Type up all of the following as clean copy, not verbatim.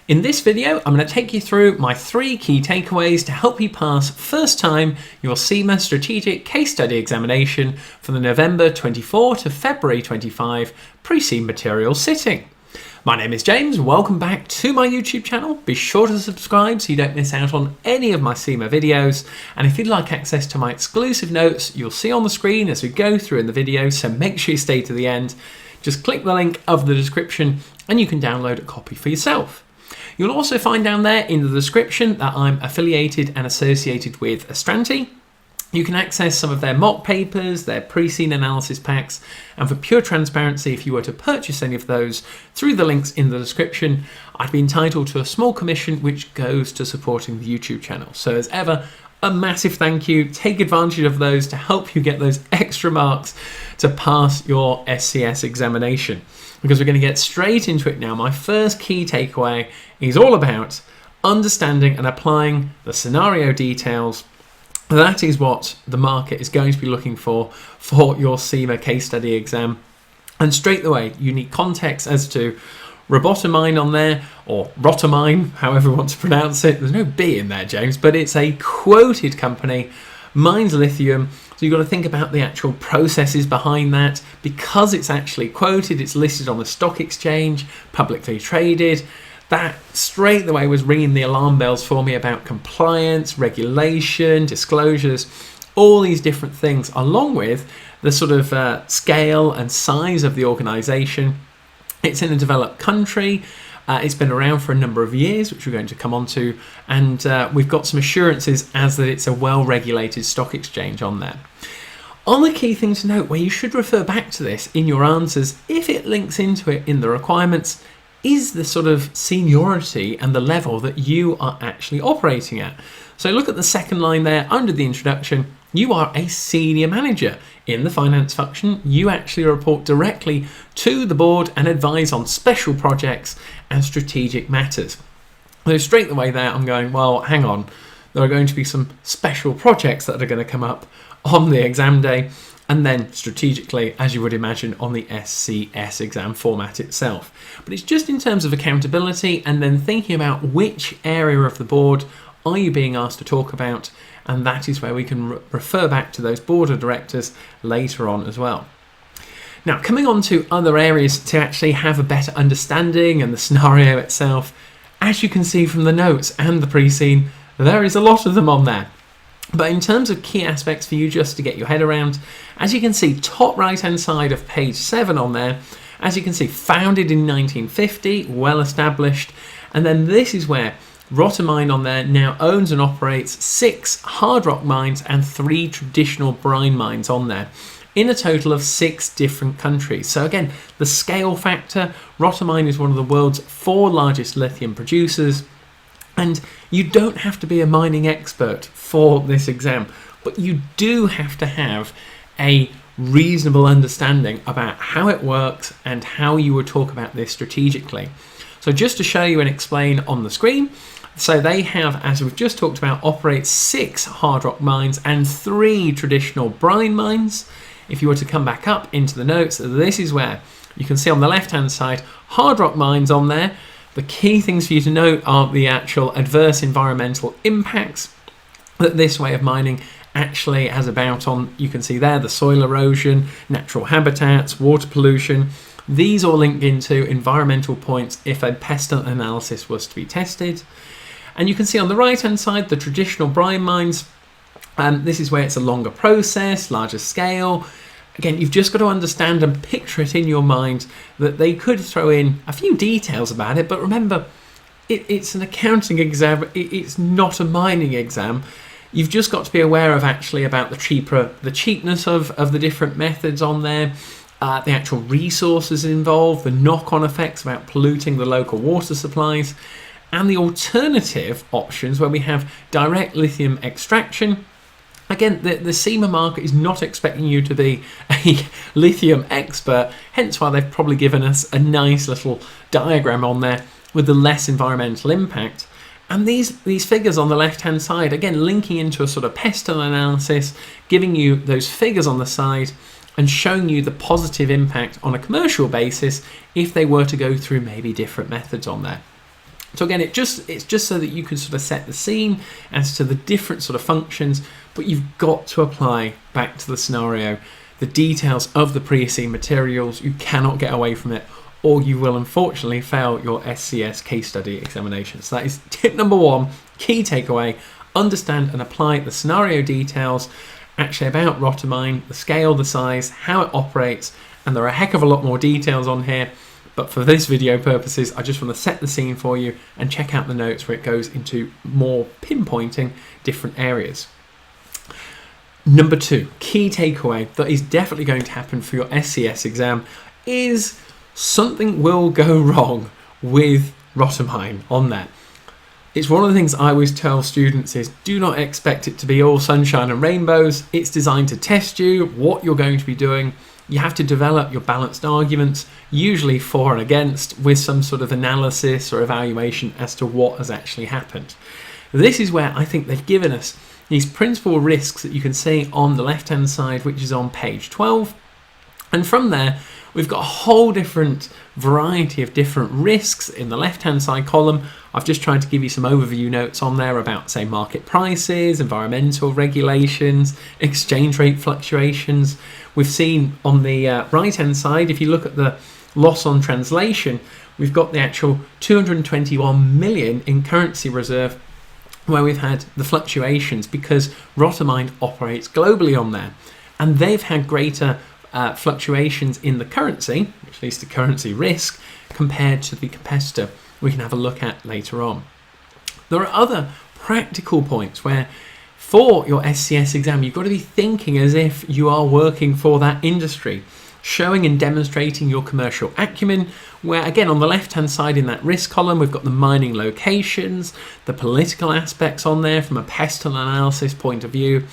In this video, I'm going to take you through my 3 key takeaways to help you pass first time your SEMA Strategic Case Study Examination for the November 24 to February 25 pre-SEMA material sitting. My name is James, welcome back to my YouTube channel. Be sure to subscribe so you don't miss out on any of my SEMA videos. And if you'd like access to my exclusive notes, you'll see on the screen as we go through in the video, so make sure you stay to the end. Just click the link of the description and you can download a copy for yourself. You'll also find down there in the description that I'm affiliated and associated with Astranti. You can access some of their mock papers, their pre-scene analysis packs, and for pure transparency, if you were to purchase any of those through the links in the description, I'd be entitled to a small commission which goes to supporting the YouTube channel. So as ever, a massive thank you. Take advantage of those to help you get those extra marks to pass your SCS examination. Because we're going to get straight into it now. My first key takeaway is all about understanding and applying the scenario details. That is what the market is going to be looking for your SEMA case study exam. And straight away, you need context as to Rotomyne on there, or Rotomyne, however you want to pronounce it. There's no B in there, James, but it's a quoted company, mines lithium. So you've got to think about the actual processes behind that. Because it's actually quoted, it's listed on the stock exchange, publicly traded. That straight away was ringing the alarm bells for me about compliance, regulation, disclosures, all these different things, along with the sort of scale and size of the organisation. It's in a developed country. It's been around for a number of years, which we're going to come on to, and we've got some assurances as that it's a well-regulated stock exchange on there. On the key thing to note, where you should refer back to this in your answers, if it links into it in the requirements, is the sort of seniority and the level that you are actually operating at. So look at the second line there under the introduction. You are a senior manager in the finance function. You actually report directly to the board and advise on special projects and strategic matters. So straight away there, I'm going, well, hang on. There are going to be some special projects that are going to come up on the exam day, and then strategically, as you would imagine, on the SCS exam format itself. But it's just in terms of accountability and then thinking about which area of the board are you being asked to talk about, and that is where we can refer back to those board of directors later on as well. Now, coming on to other areas to actually have a better understanding and the scenario itself, as you can see from the notes and the pre-scene, there is a lot of them on there. But in terms of key aspects for you just to get your head around, as you can see, top right hand side of page 7 on there, as you can see, founded in 1950, well established, and then this is where Rotomyne on there now owns and operates 6 hard rock mines and 3 traditional brine mines on there, in a total of 6 different countries. So again, the scale factor, Rotomyne is one of the world's 4 largest lithium producers. And you don't have to be a mining expert for this exam, but you do have to have a reasonable understanding about how it works and how you would talk about this strategically. So just to show you and explain on the screen, so they have, as we've just talked about, operate 6 hard rock mines and 3 traditional brine mines. If you were to come back up into the notes, this is where you can see on the left hand side, hard rock mines on there. The key things for you to note are the actual adverse environmental impacts that this way of mining actually has about on, you can see there, the soil erosion, natural habitats, water pollution. These all link into environmental points if a pestilent analysis was to be tested. And you can see on the right hand side, the traditional brine mines. This is where it's a longer process, larger scale. Again, you've just got to understand and picture it in your mind that they could throw in a few details about it, but remember, it's an accounting exam, it's not a mining exam. You've just got to be aware of actually about the cheapness of the different methods on there, the actual resources involved, the knock-on effects about polluting the local water supplies, and the alternative options where we have direct lithium extraction. Again, the SEMA market is not expecting you to be a lithium expert, hence why they've probably given us a nice little diagram on there with the less environmental impact. And these figures on the left-hand side, again, linking into a sort of pestle analysis, giving you those figures on the side and showing you the positive impact on a commercial basis if they were to go through maybe different methods on there. So again, it's just so that you can sort of set the scene as to the different sort of functions, but you've got to apply back to the scenario the details of the pre-SEMA materials. You cannot get away from it, or you will unfortunately fail your SCS case study examination. So that is tip number 1, key takeaway: understand and apply the scenario details actually about Rotomyne, the scale, the size, how it operates, and there are a heck of a lot more details on here. But for this video purposes, I just want to set the scene for you and check out the notes where it goes into more pinpointing different areas. Number 2, key takeaway that is definitely going to happen for your SCS exam is something will go wrong with Rotomyne on that. It's one of the things I always tell students is do not expect it to be all sunshine and rainbows. It's designed to test you, what you're going to be doing. You have to develop your balanced arguments, usually for and against, with some sort of analysis or evaluation as to what has actually happened. This is where I think they've given us these principal risks that you can see on the left-hand side, which is on page 12. And from there, we've got a whole different variety of different risks in the left-hand side column. I've just tried to give you some overview notes on there about, say, market prices, environmental regulations, exchange rate fluctuations. We've seen on the right-hand side, if you look at the loss on translation, we've got the actual 221 million in currency reserve, where we've had the fluctuations because Rotomyne operates globally on there. And they've had greater fluctuations in the currency, at least the currency risk, compared to the competitor we can have a look at later on. There are other practical points where for your SCS exam you've got to be thinking as if you are working for that industry, showing and demonstrating your commercial acumen, where again on the left hand side in that risk column we've got the mining locations, the political aspects on there from a pestle analysis point of view,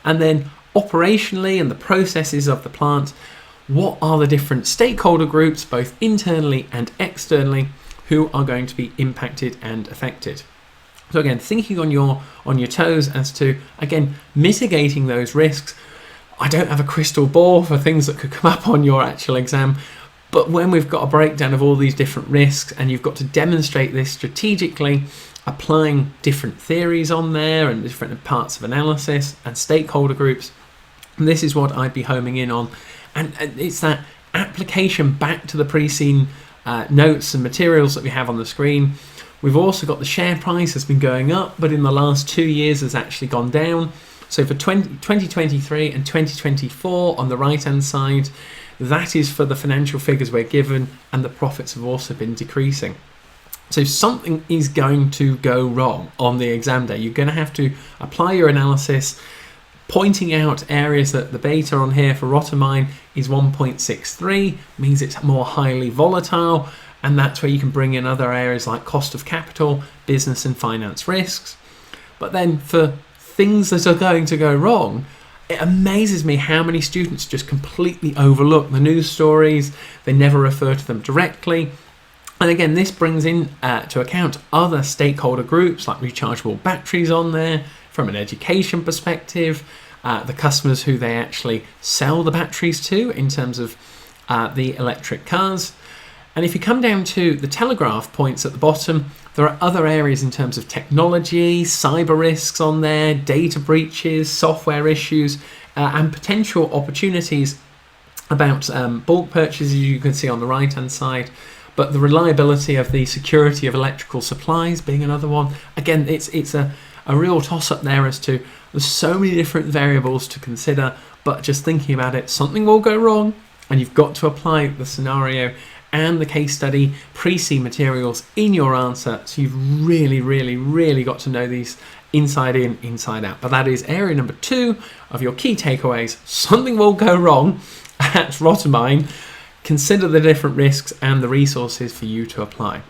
and then operationally and the processes of the plant, what are the different stakeholder groups, both internally and externally, who are going to be impacted and affected. So again, thinking on your toes as to, again, mitigating those risks. I don't have a crystal ball for things that could come up on your actual exam, but when we've got a breakdown of all these different risks and you've got to demonstrate this strategically, applying different theories on there and different parts of analysis and stakeholder groups, this is what I'd be homing in on. And it's that application back to the pre-scene notes and materials that we have on the screen. We've also got the share price has been going up, but in the last 2 years has actually gone down. So for 2023 and 2024 on the right hand side, that is for the financial figures we're given, and the profits have also been decreasing. So something is going to go wrong on the exam day. You're going to have to apply your analysis, pointing out areas that the beta on here for Rotomyne is 1.63, means it's more highly volatile, and that's where you can bring in other areas like cost of capital, business and finance risks. But then for things that are going to go wrong, it amazes me how many students just completely overlook the news stories. They never refer to them directly. And again, this brings in to account other stakeholder groups like rechargeable batteries on there from an education perspective, the customers who they actually sell the batteries to in terms of the electric cars. And if you come down to the telegraph points at the bottom, there are other areas in terms of technology, cyber risks on there, data breaches, software issues, and potential opportunities about bulk purchases, you can see on the right hand side. But the reliability of the security of electrical supplies being another one. Again, it's a real toss-up there as to there's so many different variables to consider, but just thinking about it, something will go wrong, and you've got to apply the scenario and the case study pre-SEMA materials in your answer. So you've really got to know these inside in, inside out. But that is area number 2 of your key takeaways. Something will go wrong at Rotomyne. Consider the different risks and the resources for you to apply.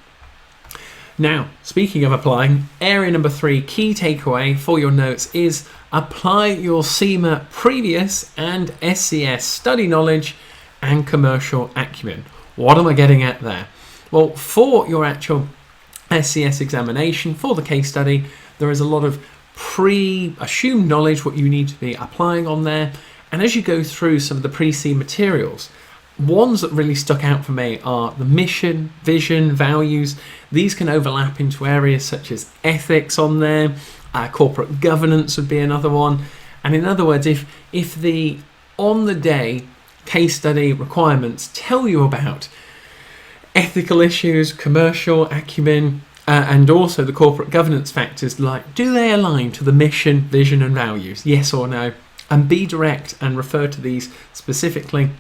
Now, speaking of applying, area number 3, key takeaway for your notes is apply your SEMA previous and SCS study knowledge and commercial acumen. What am I getting at there? Well, for your actual SCS examination, for the case study, there is a lot of pre-assumed knowledge what you need to be applying on there. And as you go through some of the pre-SEMA materials, Ones that really stuck out for me are the mission, vision, values. These can overlap into areas such as ethics on there, corporate governance would be another one. And in other words, if the on-the-day case study requirements tell you about ethical issues, commercial acumen, and also the corporate governance factors, like do they align to the mission, vision and values, yes or no, and be direct and refer to these specifically.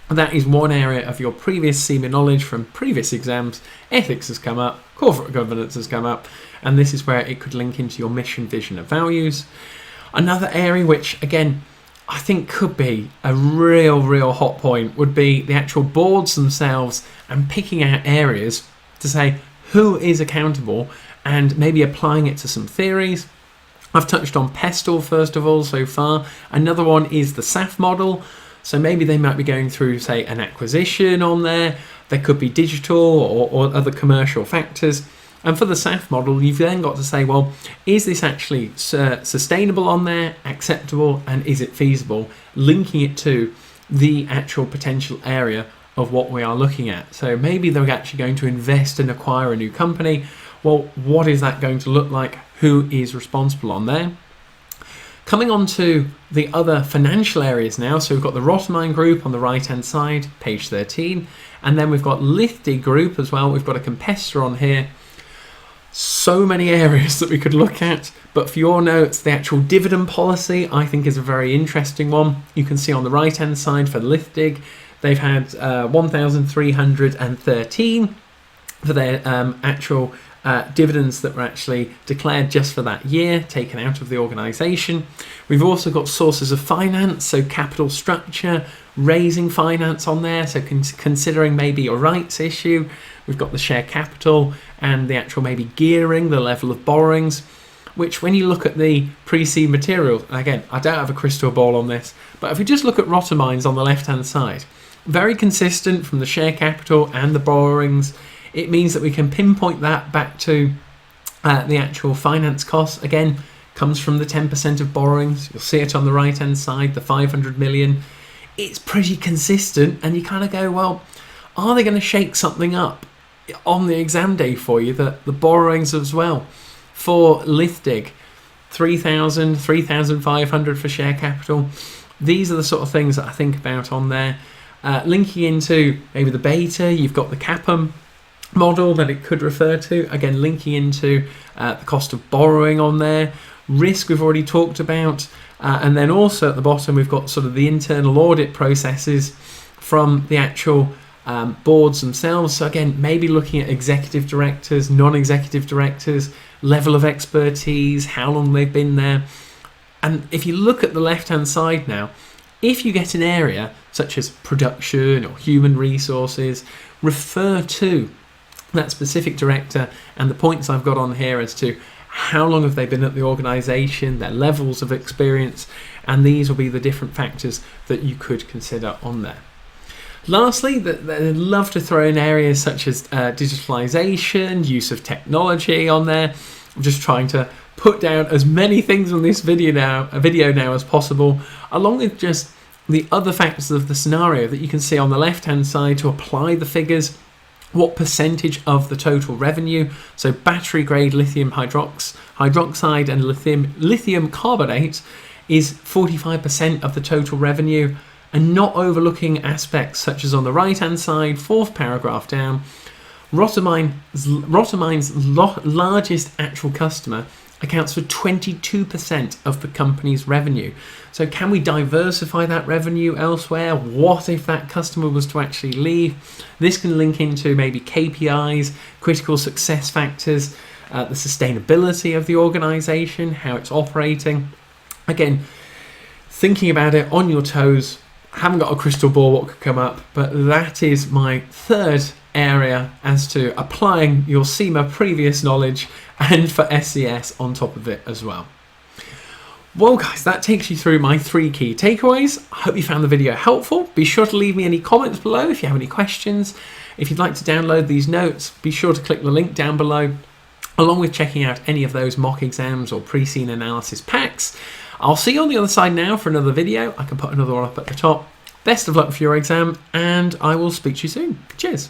That is one area of your previous SEMA knowledge from previous exams. Ethics has come up, corporate governance has come up, and this is where it could link into your mission, vision and values. Another area which, again, I think could be a real hot point would be the actual boards themselves and picking out areas to say who is accountable and maybe applying it to some theories. I've touched on PESTLE first of all so far. Another one is the SAF model. So maybe they might be going through, say, an acquisition on there. There could be digital or other commercial factors. And for the SAF model, you've then got to say, well, is this actually sustainable on there, acceptable, and is it feasible? Linking it to the actual potential area of what we are looking at. So maybe they're actually going to invest and acquire a new company. Well, what is that going to look like? Who is responsible on there? Coming on to the other financial areas now, so we've got the Rotomyne group on the right-hand side, page 13, and then we've got Lithdig group as well. We've got a competitor on here. So many areas that we could look at, but for your notes, the actual dividend policy I think is a very interesting one. You can see on the right-hand side for Lithdig, they've had 1,313 for their actual dividends that were actually declared just for that year, taken out of the organisation. We've also got sources of finance, so capital structure, raising finance on there, so considering maybe a rights issue. We've got the share capital and the actual maybe gearing, the level of borrowings, which when you look at the pre-seed materials, again, I don't have a crystal ball on this, but if we just look at Rotomyne's on the left-hand side, very consistent from the share capital and the borrowings. It means that we can pinpoint that back to the actual finance costs. Again, comes from the 10% of borrowings. You'll see it on the right-hand side, the 500 million. It's pretty consistent, and you kind of go, well, are they going to shake something up on the exam day for you? The borrowings as well. For Lithdig, 3,000, 3,500 for share capital. These are the sort of things that I think about on there. Linking into maybe the beta, you've got the CAPM model that it could refer to. Again, linking into the cost of borrowing on there. Risk we've already talked about. And then also at the bottom, we've got sort of the internal audit processes from the actual boards themselves. So again, maybe looking at executive directors, non-executive directors, level of expertise, how long they've been there. And if you look at the left-hand side now, if you get an area such as production or human resources, refer to that specific director and the points I've got on here as to how long have they been at the organisation, their levels of experience, and these will be the different factors that you could consider on there. Lastly, they'd love to throw in areas such as digitalisation, use of technology on there. I'm just trying to put down as many things on this video now as possible, along with just the other factors of the scenario that you can see on the left-hand side to apply the figures. What percentage of the total revenue? So battery grade lithium hydroxide and lithium carbonate is 45% of the total revenue, and not overlooking aspects such as on the right hand side, fourth paragraph down, Rotomyne's largest actual customer accounts for 22% of the company's revenue. So can we diversify that revenue elsewhere? What if that customer was to actually leave? This can link into maybe KPIs, critical success factors, the sustainability of the organisation, how it's operating. Again, thinking about it on your toes. Haven't got a crystal ball what could come up, but that is my third area as to applying your SEMA previous knowledge and for SCS on top of it as well. Well guys, that takes you through my 3 key takeaways. I hope you found the video helpful. Be sure to leave me any comments below if you have any questions. If you'd like to download these notes, be sure to click the link down below, along with checking out any of those mock exams or pre-scene analysis packs. I'll see you on the other side now for another video. I can put another one up at the top. Best of luck for your exam, and I will speak to you soon. Cheers.